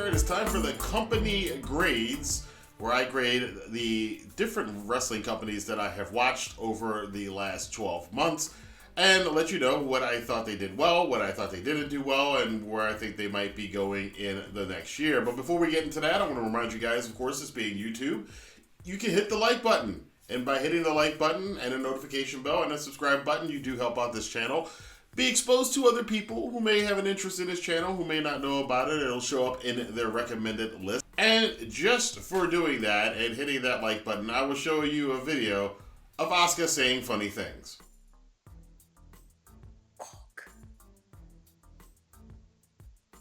here. It is time for the company grades, where I grade the different wrestling companies that I have watched over the last 12 months and let you know what I thought they did well, what I thought they didn't do well, and where I think they might be going in the next year. But before we get into that, I want to remind you guys, of course, this being YouTube, you can hit the like button. And by hitting the like button and a notification bell and a subscribe button, you do help out this channel. Be exposed to other people who may have an interest in this channel, who may not know about it. It'll show up in their recommended list. And just for doing that and hitting that like button, I will show you a video of Asuka saying funny things. Cock.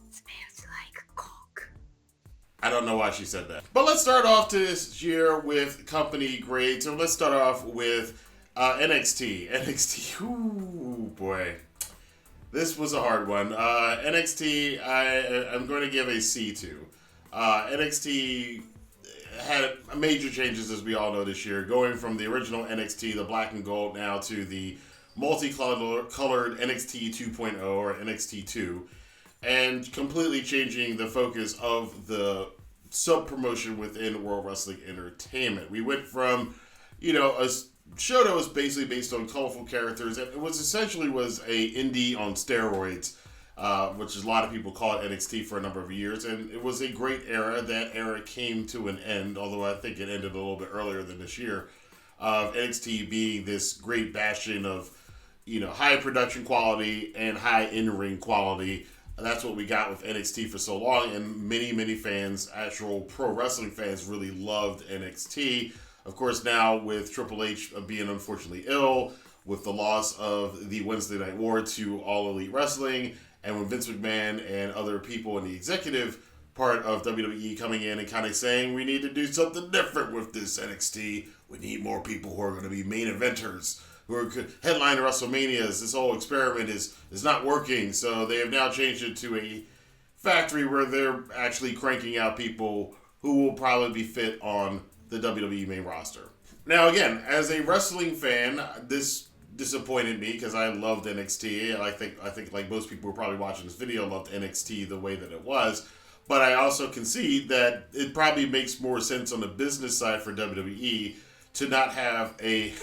Smells like cock. I don't know why she said that. But let's start off this year with company grades. So let's start off with NXT. NXT, ooh boy. This was a hard one. NXT, I'm going to give a C to. NXT had major changes, as we all know, this year, going from the original NXT, the black and gold, now to the multicolored NXT 2.0 or NXT 2, and completely changing the focus of the sub-promotion within World Wrestling Entertainment. We went from, a show that was basically based on colorful characters, and it was essentially a indie on steroids, which is a lot of people call it NXT for a number of years, and it was a great era. That era came to an end, although I think it ended a little bit earlier than this year, of NXT being this great bastion of, high production quality and high in-ring quality. That's what we got with NXT for so long, and many fans, actual pro wrestling fans, really loved NXT. Of course, now with Triple H being unfortunately ill, with the loss of the Wednesday Night War to All Elite Wrestling, and with Vince McMahon and other people in the executive part of WWE coming in and kind of saying, we need to do something different with this NXT. We need more people who are going to be main eventers, who are headline WrestleManias. This whole experiment is not working. So they have now changed it to a factory where they're actually cranking out people who will probably be fit on the WWE main roster. Now, again, as a wrestling fan, this disappointed me because I loved NXT. I think like most people who are probably watching this video loved NXT the way that it was. But I also concede that it probably makes more sense on the business side for WWE to not have a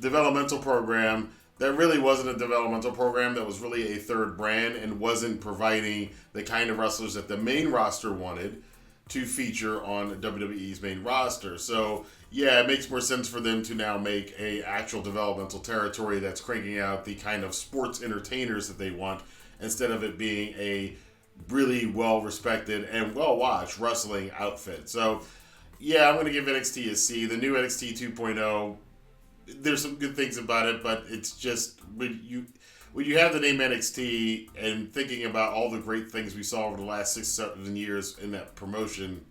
developmental program that really wasn't a developmental program, that was really a third brand and wasn't providing the kind of wrestlers that the main roster wanted to feature on WWE's main roster. So yeah, it makes more sense for them to now make a actual developmental territory that's cranking out the kind of sports entertainers that they want, instead of it being a really well-respected and well-watched wrestling outfit. So yeah, I'm going to give NXT a C. The new NXT 2.0, there's some good things about it, but it's just, when you have the name NXT and thinking about all the great things we saw over the last 6-7 years in that promotion,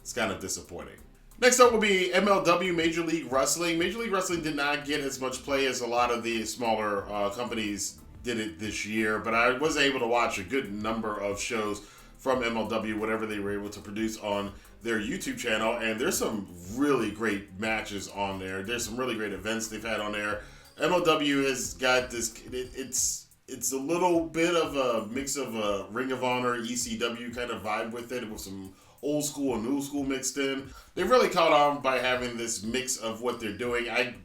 it's kind of disappointing. Next up will be MLW, Major League Wrestling. Major League Wrestling did not get as much play as a lot of the smaller companies did it this year, but I was able to watch a good number of shows from MLW, whatever they were able to produce on their YouTube channel, and there's some really great matches on there. There's some really great events they've had on there. MLW has got this, it's a little bit of a mix of a Ring of Honor, ECW kind of vibe with it, with some old school and new school mixed in. They've really caught on by having this mix of what they're doing. I'm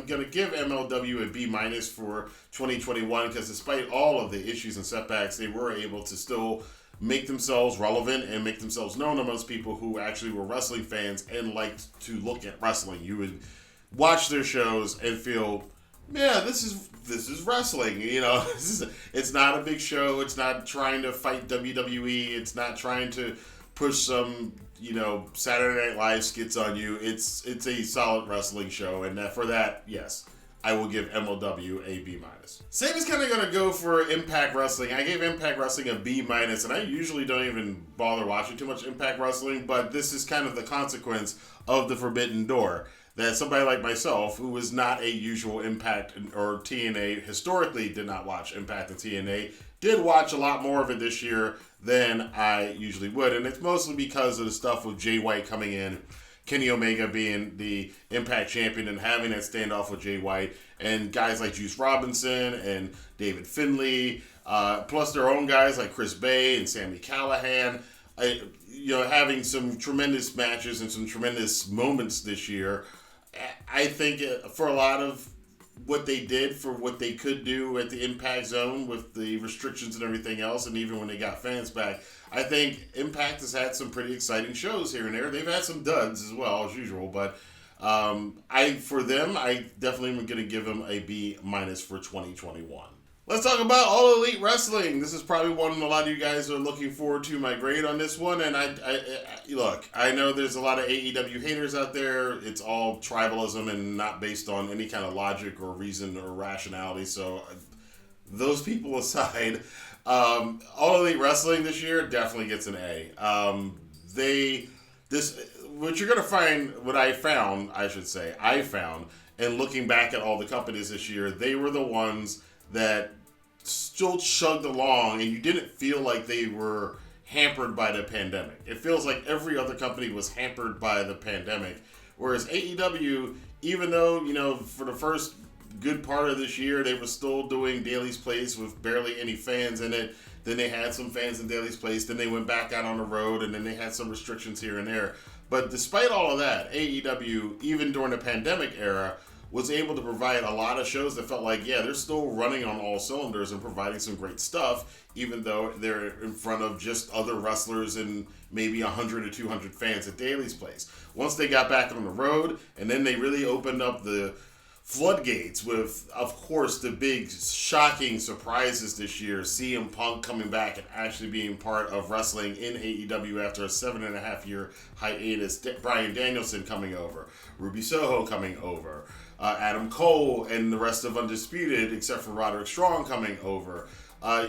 going to give MLW a B- for 2021, because despite all of the issues and setbacks, they were able to still make themselves relevant and make themselves known amongst people who actually were wrestling fans and liked to look at wrestling. You would watch their shows and feel, yeah, this is wrestling. It's not a big show. It's not trying to fight WWE. It's not trying to push some, Saturday Night Live skits on you. It's a solid wrestling show, and for that, yes, I will give MLW a B-. Same is kind of going to go for Impact Wrestling. I gave Impact Wrestling a B-, and I usually don't even bother watching too much Impact Wrestling, but this is kind of the consequence of the Forbidden Door. That somebody like myself, who was not a usual Impact or TNA, historically did not watch Impact and TNA, did watch a lot more of it this year than I usually would. And it's mostly because of the stuff with Jay White coming in, Kenny Omega being the Impact champion and having that standoff with Jay White, and guys like Juice Robinson and David Finlay, plus their own guys like Chris Bay and Sami Callihan. having some tremendous matches and some tremendous moments this year. I think for a lot of what they did for what they could do at the Impact Zone with the restrictions and everything else, and even when they got fans back, I think Impact has had some pretty exciting shows here and there. They've had some duds as well, as usual, but I definitely am going to give them a B- for 2021. Let's talk about All Elite Wrestling. This is probably one a lot of you guys are looking forward to my grade on this one. And I know there's a lot of AEW haters out there. It's all tribalism and not based on any kind of logic or reason or rationality. So those people aside, All Elite Wrestling this year definitely gets an A. What you're gonna find, I found, and looking back at all the companies this year, they were the ones that still chugged along, and you didn't feel like they were hampered by the pandemic. It feels like every other company was hampered by the pandemic, whereas AEW, even though for the first good part of this year they were still doing Daly's Place with barely any fans in it. Then they had some fans in Daly's Place. Then they went back out on the road, and then they had some restrictions here and there. But despite all of that, AEW, even during the pandemic era, was able to provide a lot of shows that felt like, they're still running on all cylinders and providing some great stuff, even though they're in front of just other wrestlers and maybe 100 or 200 fans at Daly's Place. Once they got back on the road, and then they really opened up the floodgates with, of course, the big shocking surprises this year. CM Punk coming back and actually being part of wrestling in AEW after a 7.5 year hiatus. Bryan Danielson coming over. Ruby Soho coming over. Adam Cole and the rest of Undisputed, except for Roderick Strong, coming over.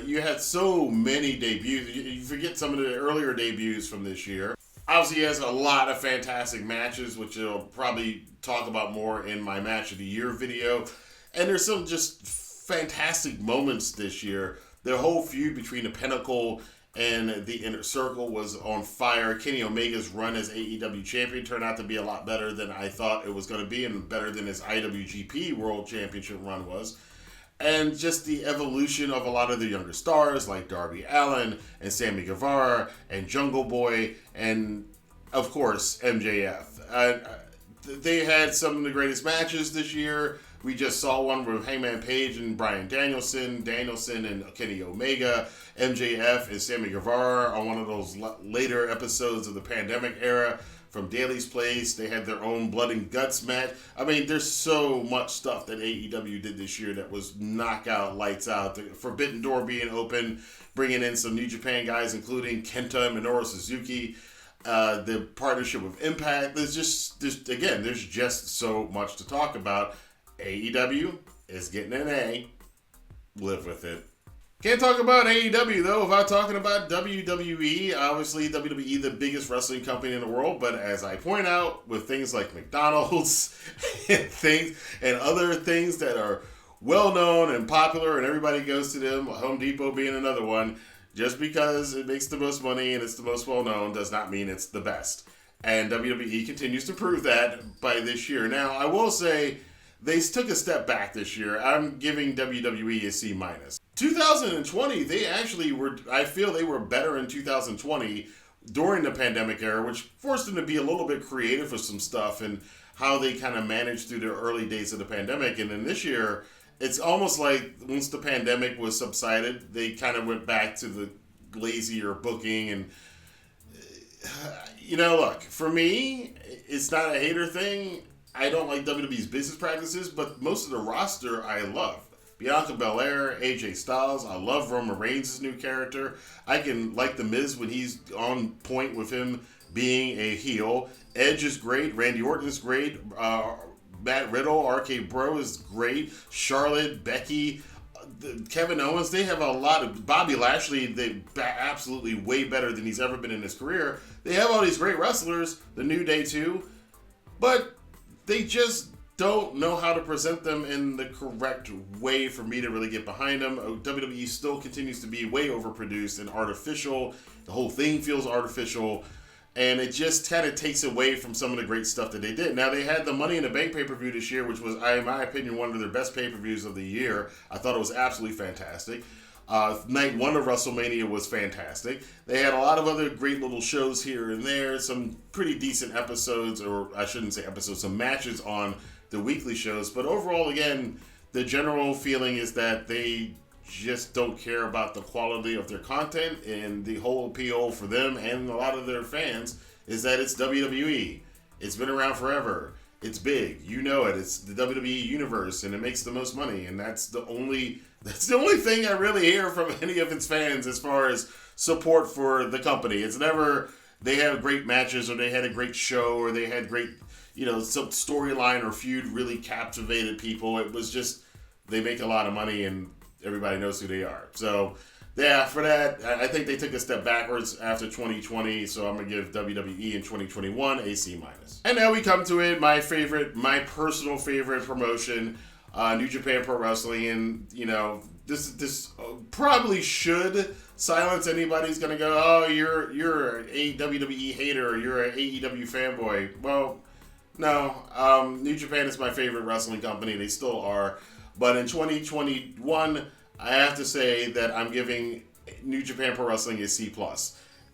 You had so many debuts. You forget some of the earlier debuts from this year. Obviously, he has a lot of fantastic matches, which I'll probably talk about more in my Match of the Year video. And there's some just fantastic moments this year. The whole feud between the Pinnacle and the Inner Circle was on fire. Kenny Omega's run as AEW champion turned out to be a lot better than I thought it was going to be, and better than his IWGP World Championship run was. And just the evolution of a lot of the younger stars like Darby Allin and Sammy Guevara and Jungle Boy and, of course, MJF. They had some of the greatest matches this year. We just saw one with Hangman Page and Bryan Danielson and Kenny Omega, MJF and Sammy Guevara on one of those later episodes of the pandemic era. From Daly's Place, they had their own Blood and Guts match. I mean, there's so much stuff that AEW did this year that was knockout, lights out. The Forbidden Door being open, bringing in some New Japan guys, including Kenta and Minoru Suzuki. The partnership with Impact. There's just so much to talk about. AEW is getting an A. Live with it. Can't talk about AEW, though, without talking about WWE. Obviously, WWE, the biggest wrestling company in the world, but as I point out, with things like McDonald's and other things that are well-known and popular and everybody goes to them, Home Depot being another one, just because it makes the most money and it's the most well-known does not mean it's the best. And WWE continues to prove that by this year. Now, I will say, they took a step back this year. I'm giving WWE a C-. 2020, I feel they were better in 2020 during the pandemic era, which forced them to be a little bit creative with some stuff and how they kind of managed through the early days of the pandemic. And then this year, it's almost like once the pandemic was subsided, they kind of went back to the lazier booking. And, look, for me, it's not a hater thing. I don't like WWE's business practices, but most of the roster I love. Bianca Belair, AJ Styles. I love Roman Reigns' new character. I can like The Miz when he's on point with him being a heel. Edge is great. Randy Orton is great. Matt Riddle, RK Bro is great. Charlotte, Becky, Kevin Owens. They have a lot of... Bobby Lashley, they absolutely way better than he's ever been in his career. They have all these great wrestlers. The New Day, too. But they just don't know how to present them in the correct way for me to really get behind them. WWE still continues to be way overproduced and artificial. The whole thing feels artificial. And it just kind of takes away from some of the great stuff that they did. Now, they had the Money in the Bank pay-per-view this year, which was, in my opinion, one of their best pay-per-views of the year. I thought it was absolutely fantastic. Night 1 of WrestleMania was fantastic. They had a lot of other great little shows here and there, some pretty decent episodes, or I shouldn't say episodes, some matches on the weekly shows. But overall, again, the general feeling is that they just don't care about the quality of their content, and the whole appeal for them and a lot of their fans is that it's WWE. It's been around forever. It's big. You know it. It's the WWE universe, and it makes the most money, and that's the only thing I really hear from any of its fans as far as support for the company. It's never they have great matches, or they had a great show, or they had great, some storyline or feud really captivated people. It was just they make a lot of money, and everybody knows who they are. So, yeah, for that, I think they took a step backwards after 2020, so I'm going to give WWE in 2021 a C-. And now we come to it, my personal favorite promotion, New Japan Pro Wrestling, and, this probably should silence anybody who's going to go, oh, you're a WWE hater, or you're an AEW fanboy. Well, no, New Japan is my favorite wrestling company, they still are. But in 2021, I have to say that I'm giving New Japan Pro Wrestling a C+.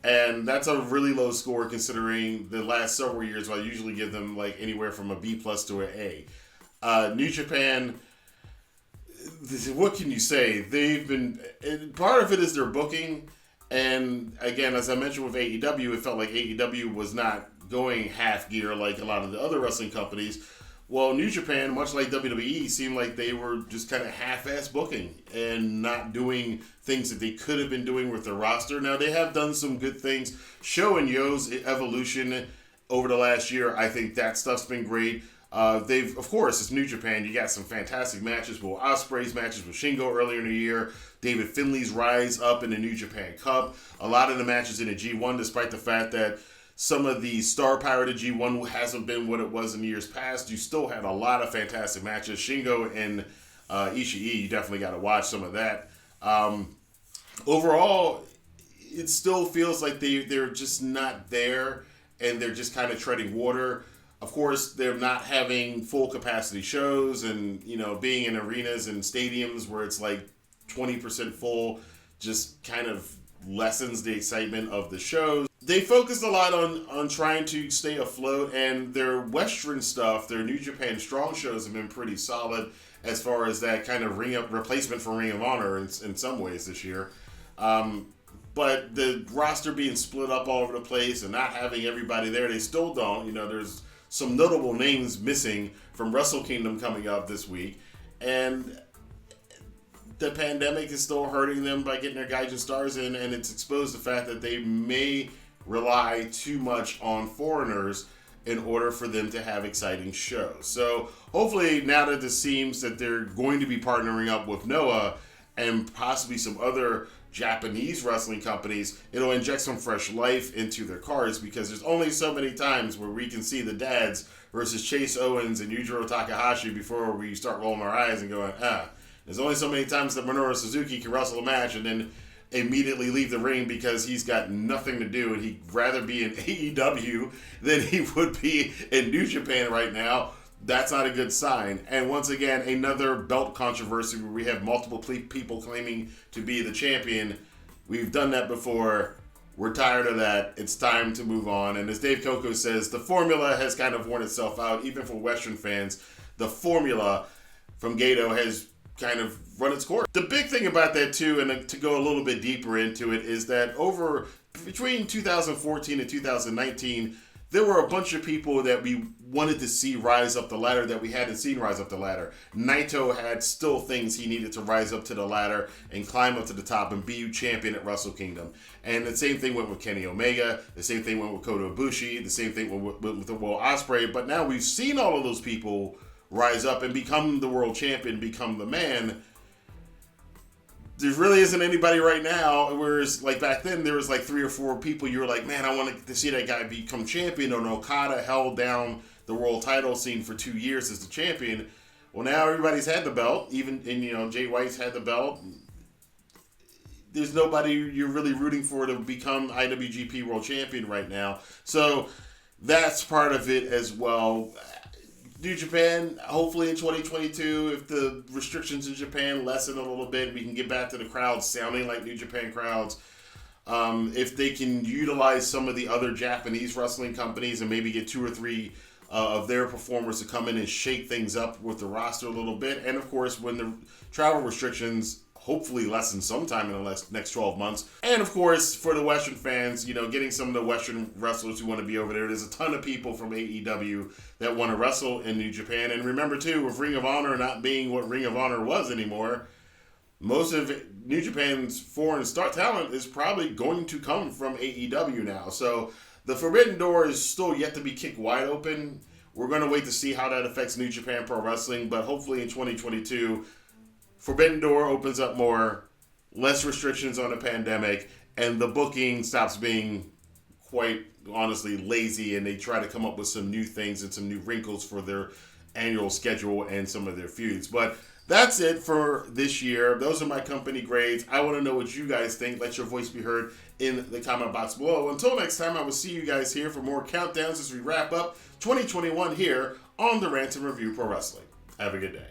And that's a really low score considering the last several years, where I usually give them like anywhere from a B+ to an A. New Japan, what can you say? Part of it is their booking. And again, as I mentioned with AEW, it felt like AEW was not going half gear like a lot of the other wrestling companies. Well, New Japan, much like WWE, seemed like they were just kind of half-ass booking and not doing things that they could have been doing with their roster. Now, they have done some good things. Sho and Yo's evolution over the last year, I think that stuff's been great. Of course, it's New Japan. You got some fantastic matches. Will Ospreay's matches with Shingo earlier in the year. David Finlay's rise up in the New Japan Cup. A lot of the matches in the G1, despite the fact that some of the star power to G1 hasn't been what it was in years past, you still had a lot of fantastic matches. Shingo and Ishii, you definitely got to watch some of that. Overall, it still feels like they're just not there, and they're just kind of treading water. Of course, they're not having full capacity shows, and being in arenas and stadiums where it's like 20% full just kind of lessens the excitement of the shows. They focused a lot on trying to stay afloat, and their Western stuff, their New Japan Strong shows have been pretty solid as far as that kind of replacement for Ring of Honor in some ways this year. But the roster being split up all over the place and not having everybody there, they still don't. There's some notable names missing from Wrestle Kingdom coming up this week. And the pandemic is still hurting them by getting their Gaijin stars in, and it's exposed the fact that they may rely too much on foreigners in order for them to have exciting shows. So hopefully, now that it seems that they're going to be partnering up with Noah and possibly some other Japanese wrestling companies, it'll inject some fresh life into their cards, because there's only so many times where we can see the dads versus Chase Owens and Yujiro Takahashi before we start rolling our eyes and going, There's only so many times that Minoru Suzuki can wrestle a match and then immediately leave the ring because he's got nothing to do, and he'd rather be in AEW than he would be in New Japan right now. That's not a good sign. And once again, another belt controversy where we have multiple people claiming to be the champion. We've done that before. We're tired of that. It's time to move on. And as Dave Coco says, the formula has kind of worn itself out, even for Western fans. The formula from Gato has kind of run its course. The big thing about that too, and to go a little bit deeper into it, is that between 2014 and 2019, there were a bunch of people that we wanted to see rise up the ladder that we hadn't seen rise up the ladder. Naito had still things he needed to rise up to the ladder and climb up to the top and be champion at Wrestle Kingdom. And the same thing went with Kenny Omega. The same thing went with Kota Ibushi. The same thing went with Will Ospreay. But now we've seen all of those people rise up and become the world champion, become the man. There really isn't anybody right now, whereas like back then there was like 3 or 4 people you were like, man, I want to see that guy become champion. Or Okada held down the world title scene for 2 years as the champion. Well, now everybody's had the belt, and Jay White's had the belt. There's nobody you're really rooting for to become IWGP World Champion right now. So that's part of it as well. New Japan, hopefully in 2022, if the restrictions in Japan lessen a little bit, we can get back to the crowds sounding like New Japan crowds. If they can utilize some of the other Japanese wrestling companies and maybe get 2 or 3 of their performers to come in and shake things up with the roster a little bit. And of course, when the travel restrictions hopefully lessen sometime in the next 12 months. And of course, for the Western fans, getting some of the Western wrestlers who want to be over there. There's a ton of people from AEW that want to wrestle in New Japan. And remember too, with Ring of Honor not being what Ring of Honor was anymore, most of New Japan's foreign star talent is probably going to come from AEW now. So the Forbidden Door is still yet to be kicked wide open. We're going to wait to see how that affects New Japan Pro Wrestling. But hopefully in 2022, Forbidden Door opens up more, less restrictions on the pandemic, and the booking stops being quite honestly lazy, and they try to come up with some new things and some new wrinkles for their annual schedule and some of their feuds. But that's it for this year. Those are my company grades. I want to know what you guys think. Let your voice be heard in the comment box below. Until next time, I will see you guys here for more countdowns as we wrap up 2021 here on the Rantin Review Pro Wrestling. Have a good day.